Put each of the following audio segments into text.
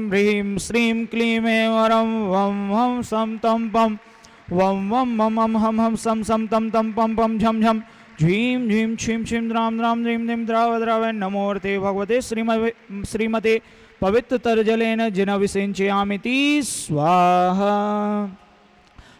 ह्रीं श्रीं क्लीं ऐं वरं वं हं सं तं पं वं वं मम हम हम हम सं सं तं तं पं पं झं झं झीं झीं छीं छीं द्रां द्रां द्रीं द्रीं द्राव द्रावय नमोऽर्थे भगवते श्रीमते पवित्रतरजलेन जिनविसिञ्चयामिति स्वाहा।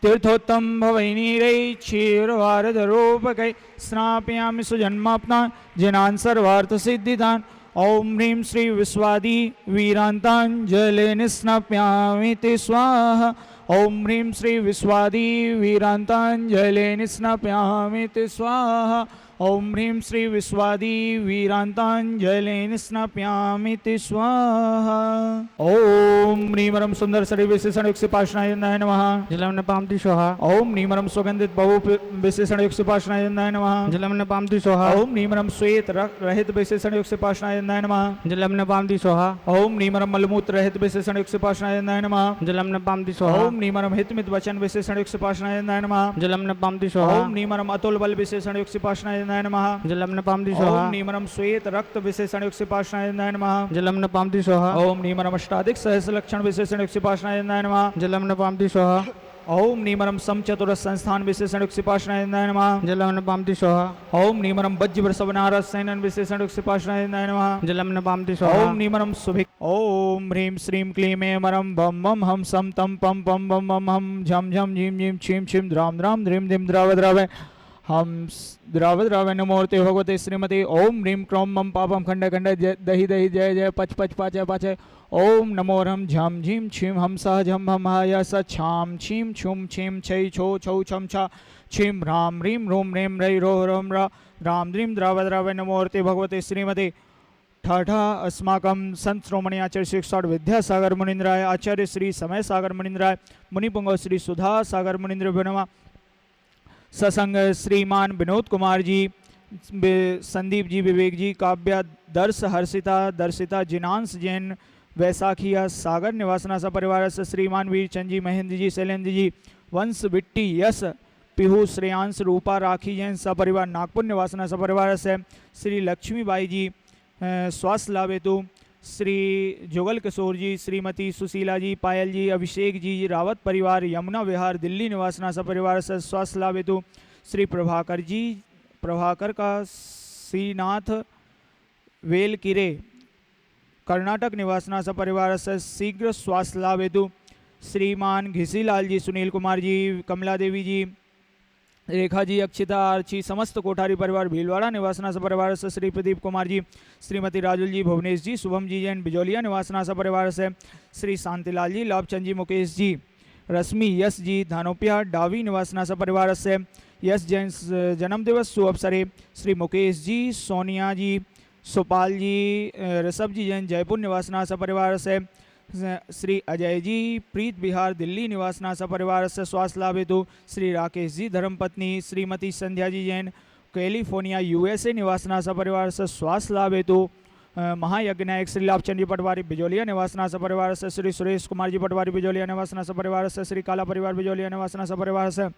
तीर्थोत्तम भवैनीरै क्षीरवारधरोपकै स्नापयामि सुजन्माप्ना जिनान् सर्वार्थसिद्धिदान्। ॐ ह्रीं श्री विश्वादी वीरान्ताञ्जलेन स्नापयामि ते स्वाहा। ॐ ह्रीं श्री विश्वादी वीरान्ताञ्जलेन स्नापयामि ते स्वाहा। ॐ ह्रीं श्री विश्वादी वीरान्ताञ्जलेन स्नापयामि ते स्वाहा। ॐ ह्रीमरं सुंदर शरीर विशेषण युक्त पाषाणाय नमः जलम न पामति स्वाहा। ॐ ह्रीमरं सुगंधित बहु विशेषण युक्त पाषाणाय नमः जलम न पामति स्वाहा। ॐ ह्रीमरं श्वेत रहित विशेषण युक्त पाषाणाय नमः जलम न पामति स्वाहा। ॐ ह्रीमरं मलमूत्र रहित विशेषण युक्त पाषाणाय नमः जलम न पामति स्वाहा। ॐ ह्रीमरं हितमित वचन विशेषण युक्त पाषाणाय नमः जलम न पामति स्वाहा। ॐ ह्रीमरं अतुल बल विशेषण युक्त पाषाणाय नमः जलम न पामति स्वाहा। ॐ ह्रीमरं श्वेत रक्त विशेषण युक्त पाषाणाय नमः जलम न पामति स्वाहा। ॐ ह्रीमरं अष्टाधिक सहस्र लक्षण विशेषण युक्त पाषाणाय नमः जलम न पामति स्वाहा। ॐ ह्रीमरं समचतुर संस्थान विशेषण युक्त पाषाणाय नमः जलम न पामति स्वाहा। ॐ ह्रीमरं वज्र सवनारस सैनन विशेषण युक्त पाषाणाय नमः जलम न पामति स्वाहा। ॐ ह्रीमरं सुभिक ॐ ह्रीं श्रीं क्लीं ऐं वरं वं वं हं सं तं पं पं वं वं हं झं झं झीं झीं छीं छीं द्रां द्रां द्रीं द्रीं द्राव द्रावय हम द्राव द्रावय नमोऽर्थे भगवते श्रीमते। ॐ ह्रीं क्रों मम पापं खण्ड खण्ड दहि दहि जय जय पच पच पाचय पाचय। ॐ नमो रं झं झीं छीं हम सह झं हम हाय स छां छीं छुं छीं छै छो छौ छं छ छीं ह्रां ह्रीं रों ह्रीं रै रो रं र द्रां द्रीं द्राव द्रावय नमोऽर्थे भगवते श्रीमते। ठाठा अस्माकं संत श्रोमणी आचार्य श्री 108 विद्यासागर मुनीन्द्राय आचार्य श्री समय सागर मुनीन्द्राय मुनिपुंगव श्री सुधा सागर मुनीन्द्र नमः। सत्संग श्रीमान विनोद कुमार जी, संदीप जी, विवेक जी, काव्या, दर्श, हर्षिता, दर्शिता, जिनांश जैन, वैसाखिया, सागर निवासना सपरिवार से श्रीमान वीरचंद जी, महेंद्र जी, शैलेंद्र जी, वंश, बिट्टी, यश, पिहू, श्रेयांश, रूपा, राखी जैन सपरिवार नागपुर निवासना सपरिवार से श्री लक्ष्मीबाई जी, स्वास्थ्य लाभ हेतु श्री जुगल किशोर जी, श्रीमती सुशीला जी, पायल जी, अभिषेक जी, रावत परिवार यमुना विहार दिल्ली निवासना सपरिवार से स्वास्थ्य लाभ हेतु श्री प्रभाकर जी, प्रभाकर का श्रीनाथ वेलकिरे कर्नाटक निवासना सपरिवार से शीघ्र स्वास्थ्य लाभ हेतु श्रीमान घिसीलाल जी, सुनील कुमार जी, कमला देवी जी, रेखा जी, अक्षिता, आर्ची, समस्त कोठारी परिवार भीलवाड़ा निवासना सपरिवार से श्री प्रदीप कुमार जी, श्रीमती राजुल जी, भुवनेश जी, शुभम जी जैन बिजौलिया निवासना सपरिवार से श्री शांतिलाल जी, लाभचंद जी, मुकेश जी, रश्मि, यश जी, धानोपिया डावी निवासना सपरिवार से यश जैन जन्मदिवस शुभ अवसरे श्री मुकेश जी, सोनिया जी, सुपाल जी, ऋषभ जी जैन जयपुर निवासना सपरिवार से श्री अजय जी, प्रीत बिहार दिल्ली निवासना सपरिवार से स्वास्थ्य लाभ हेतु श्री राकेश जी, धर्मपत्नी श्रीमती संध्या जी जैन कैलिफोर्निया यूएसए निवासना सपरिवार से स्वास्थ्य लाभ हेतु महायज्ञ नायक श्री लाभचंद जी पटवारी बिजौलिया निवासना सपरिवार से श्री सुरेश कुमार जी पटवारी बिजौलिया निवासना सपरिवार से श्री काला परिवार बिजौलिया निवासना सपरिवार से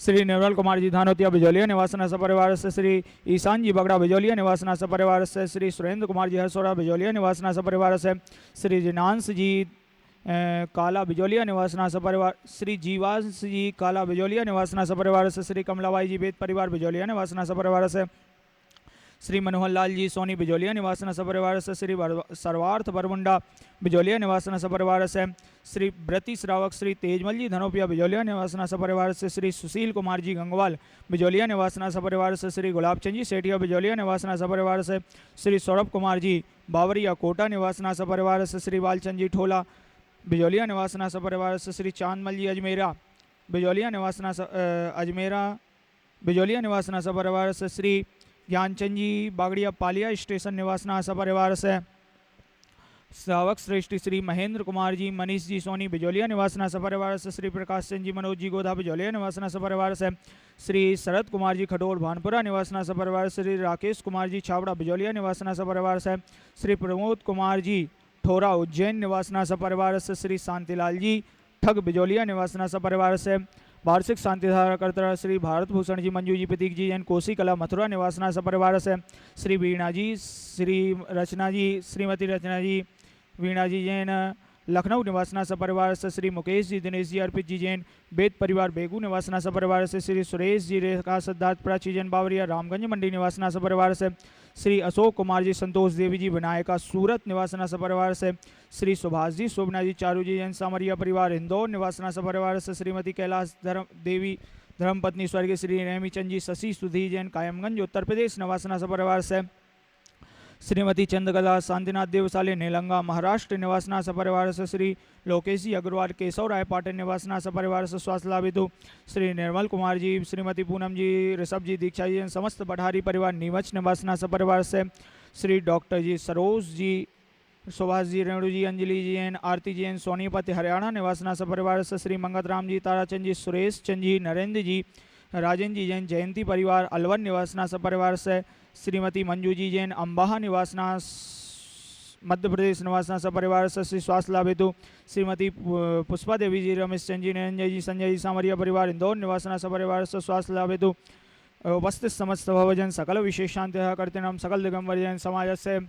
श्री निर्मल कुमार जी धानोतिया बिजौलिया निवासना सपरिवार से श्री ईशान जी बगड़ा बिजौलिया निवासना सपरिवार से श्री सुरेंद्र कुमार जी हरसोरा बिजौलिया निवासना सपरिवार से श्री जिनांश जी काला बिजौलिया निवासना सपरिवार श्री जीवांश जी काला बिजौलिया निवासना सपरिवार से श्री कमलाबाई जी बेद परिवार बिजौलिया निवासना सपरिवार से श्री मनोहर लाल जी सोनी बिजौलिया निवासना सपरिवार से श्री सर्वार्थ बरमुंडा बिजौलिया निवासना सपरिवार से श्री व्रति श्रावक श्री तेजमल जी धनोपिया बिजौलिया निवासना सपरिवार से श्री सुशील कुमार जी गंगवाल बिजौलिया निवासना सपरिवार से श्री गुलाबचंद जी सेठिया बिजौलिया निवासना सपरिवार से श्री सौरभ कुमार जी बावरिया कोटा निवासना सपरिवार से श्री बालचंद जी ठोला बिजौलिया निवासना सपरिवार से श्री चांदमल जी अजमेरा बिजौलिया निवासना अजमेरा बिजौलिया निवासना सपरिवार से श्री ज्ञानचंद जी बागड़िया पालिया स्टेशन निवासना सपरिवार से श्रावक श्रेष्ठ श्री महेंद्र कुमार जी मनीष जी सोनी बिजौलिया निवासना सपरिवार से श्री प्रकाश चंद जी मनोज जी गोधा बिजौलिया निवासना सपरिवार से श्री शरद कुमार जी खटोल भानपुरा निवासना सपरिवार से श्री राकेश कुमार जी छावड़ा बिजौलिया निवासना सपरिवार से श्री प्रमोद कुमार जी ठोरा उज्जैन निवासना सपरिवार से श्री शांतिलाल जी ठग बिजौलिया निवासना सपरिवार से वार्षिक शांतिधारा कर्ता श्री भारत भूषण जी मंजू जी प्रतीक जी जैन कोसी कला मथुरा निवासना सपरिवार से श्री वीणा जी श्री रचना जी श्रीमती रचना जी वीणा जी जैन, लखनऊ निवासना सपरिवार से श्री मुकेश जी, दिनेश जी, अर्पित जी जैन, बेद परिवार बेगू निवासना सपरिवार से श्री सुरेश जी, रेखा सिद्धार्थ प्राची जैन बावरिया, रामगंज मंडी निवासना सपरिवार से श्री अशोक कुमार जी, संतोष देवी जी, विनायका सूरत निवासना सपरिवार से श्री सुभाष जी, शोभना जी, चारू जी जैन, सामरिया परिवार इंदौर निवासना सपरिवार से श्रीमती कैलाश देवी धर्मपत्नी स्वर्गीय श्री रेमीचंद जी, शशि सुधी जैन, कायमगंज उत्तर प्रदेश निवासना सपरिवार से श्रीमती चंद्रकला शांतिनाथ देवसाले नीलंगा महाराष्ट्र निवासना सपरिवार से श्री लोकेश जी अग्रवाल, केशव राय पाटिल निवासना सपरिवार से स्वास्थ्य लाभ हेतु श्री निर्मल कुमार जी, श्रीमती पूनम जी, ऋषभ जी, दीक्षा जी, समस्त पठारी परिवार नीमच निवासना सपरिवार से श्री डॉक्टर जी, सरोज जी, सुभाष जी, रेणु जी, अंजलि जी एन, आरती जी एन, सोनीपत हरियाणा निवासना सपरिवार से श्री मंगत राम जी, ताराचंद जी, सुरेश चंद जी, नरेंद्र जी, राजेंद्र जी जैन, जयंती परिवार अलवर निवासना सपरिवार से श्रीमती मंजू जी जैन, अम्बाहा निवासना मध्य प्रदेश निवासना सपरिवार से श्री स्वास्थ्य लाभ हेतु श्रीमती पुष्पा देवी जी, रमेश चंद जी, निरंजय जी, संजय जी, सामरिया परिवार इंदौर निवासना सपरिवार से स्वास्थ्य लाभ हेतु उपस्थित समस्त भवजन सकल विशेषांत करते नाम सकल दिगंबर जैन समाज से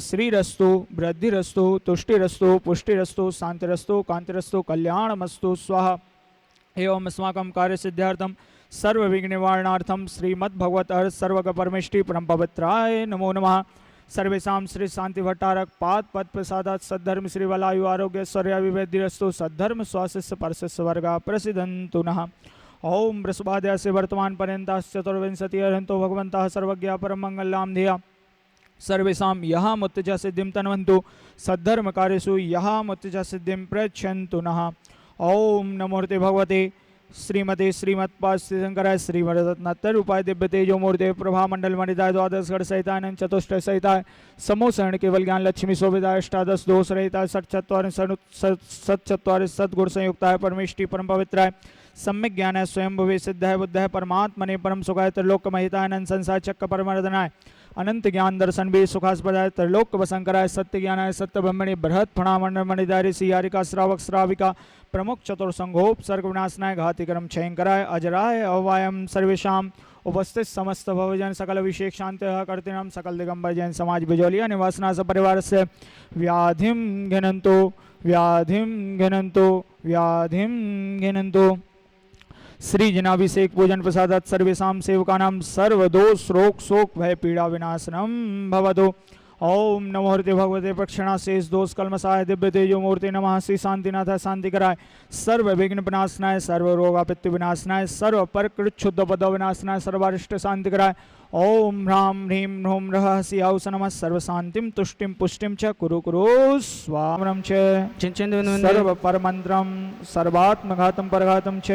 श्रीरस्तु, वृद्धिरस्तु, तुष्टिरस्तु, पुष्टिरस्तु, शांतिरस्तु, कांतिरस्तु, कल्याणमस्तु स्वाहा। एवं अस्माकं कार्य सिद्धार्थम सर्व विघ्न निवारणार्थम श्रीमद्भगवत सर्वग परमेष्टि परम पवित्राय नमो नमः। सर्वेषां श्री शांति भट्टारक पाद पद प्रसादात सद्धर्म श्री वलायु आरोग्य शौर्याभिवृद्धिरस्तु सद्धर्म स्वाशिष्य परशिष्य वर्गा प्रसिद्धन्तु नः। ओम वृषभाद्या से वर्तमान पर्यंता चतुर्विंशति अर्हन्तो भगवन्तः सर्वज्ञा परम मंगलाम धिया सर्वेषां यः मुत्तज सिद्धिं तन्वन्तु सद्धर्म कार्यसु यः मुत्तज सिद्धिं प्रयच्छन्तु नः। ओम नमोर्ते भगवते श्रीमते श्रीमत्पाद श्रीशंकराय श्रीमदत्तर उपाय दिव्य तेजो मूर्ते प्रभा मंडल मणिताय द्वादश गढ़ सहिताय चतुष्ट सहिताय समोसरण केवल ज्ञान लक्ष्मी शोभिताय अष्टादश दोष रहिताय सतचत्वारि सद्गुण संयुक्ताय परमेष्टि परम पवित्राय सम्यक ज्ञानाय स्वयं भवे सिद्धाय बुद्धाय परमात्मने परम सुखाय त्रिलोक महिताय अनंत संसार चक्र परमर्दनाय अनंत ज्ञान दर्शन भी सुखास्पदाय त्रिलोक वसंकराय सत्य ज्ञानाय सत्य ब्रह्मणि बृहत फणामंडल मणिधारी सियारिका श्रावक श्राविका प्रमुख चतुर्संघोप सर्ग विनाशनाय घातिकरम क्षयंकराय अजराय अवायम सर्वेशां उपस्थित समस्त भवजन सकल विशेष शांति करते नाम सकल दिगंबर जैन समाज बिजौलिया निवासना सपरिवार से व्याधिम घिनंतो व्याधिम घिनंतो व्याधिम घिनंतो श्री जनाभिषेक पूजन प्रसादात सर्वेषां सेवकानां सर्वदोष रोग शोक भय पीड़ा विनाशनम भवतु। ओम नमोहर्ते भगवते प्रक्षणाशेष दोष कलमसाय दिव्य तेजो मूर्ति नमः। श्री शांतिनाथ शांतिकराय सर्व विघ्न विनाशनाय सर्व रोगापित्त विनाशनाय सर्व परकृत शुद्ध पद विनाशनाय सर्वारिष्ट शांतिकराय ओम ह्रां ह्रीं ह्रूं रः सियाउस नमः सर्व शांतिम तुष्टिम पुष्टिम च कुरु कुरु स्वामरं च सर्व परमंत्रम सर्वात्मघातम परघातम च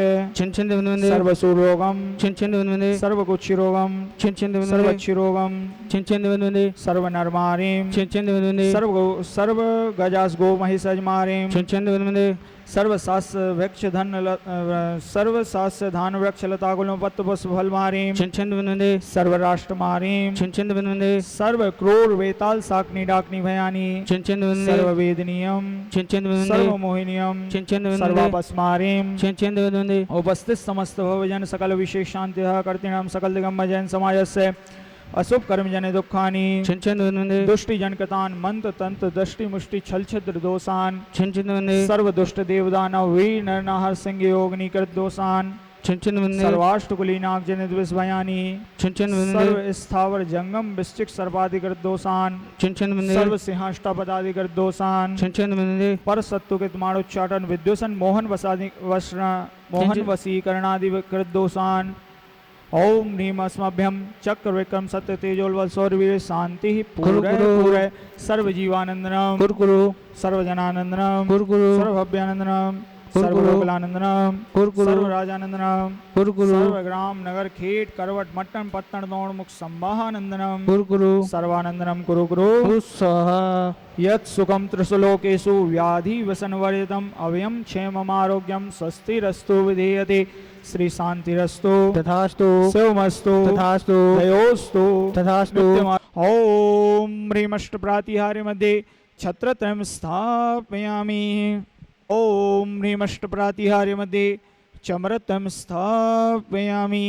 सर्व सुरोगम सर्व कुक्षिरोगम सर्व क्षिरोगम सर्व नरमारीम सर्व गजास गो महिषजमारीम सर्व शास्त्र वृक्ष धन सर्व शास्त्र धान वृक्ष लता गुलम पत्त पुष्प फल मारीम सर्व राष्ट्र मारीम सर्व क्रूर वेताल साकनी डाकनी भयानी सर्व वेदनीयम सर्व मोहिनीयम सर्वापस मारीम उपस्थित समस्त भवजन सकल विशेष शांति करते नाम सकल दिगंबर जैन समाज से अशुभ कर्म जन दुखानी दुष्टि जनकतान मंत्र तंत्र दृष्टि मुष्टि छल छिद्र दोषान सर्व दुष्ट देवदानव वीर नरनाहर सिंह योगनी कृत दोषान सर्वाष्टकुली नाग जनित विषभयानी सर्व स्थावर जंगम विश्चिक सर्वाधिकृत दोषान सर्व सिंहाष्टापदाधिकृत दोषान पर सत्तुकित माणोच्चाटन विद्युषण मोहन मोहन वशीकरणादिकृत दोषान ओम ह्रीम अस्मभ्यम चक्र विक्रम सत्य तेजोल्वल सौरवीर शांति पूरे सर्व जीवानंदनम सर्व जनानंदनम सर्व भव्यानंदनम सर्व लोकलानंदनम सर्व राजानंदनम सर्व ग्राम नगर खेट करवट मट्टन पत्तन दौड़ मुख संवाहानंदनम सर्वानंदनम कुरु कुरु यत् सुखम त्रिशलोकेषु व्याधि वसनवर्यतम अव्ययम क्षेमम आरोग्यम स्वस्तिरस्तु विधीयते श्री शांतिरस्तु तथास्तु शिवमस्तु तथास्तु दयोस्तु तथास्तु। ओम ह्रीमष्ट प्रातिहार्य मध्ये छत्रत्रयं स्थापयामि। ओम ह्रीमष्ट प्रातिहार्य मध्ये चमरत्रयं स्थापयामि।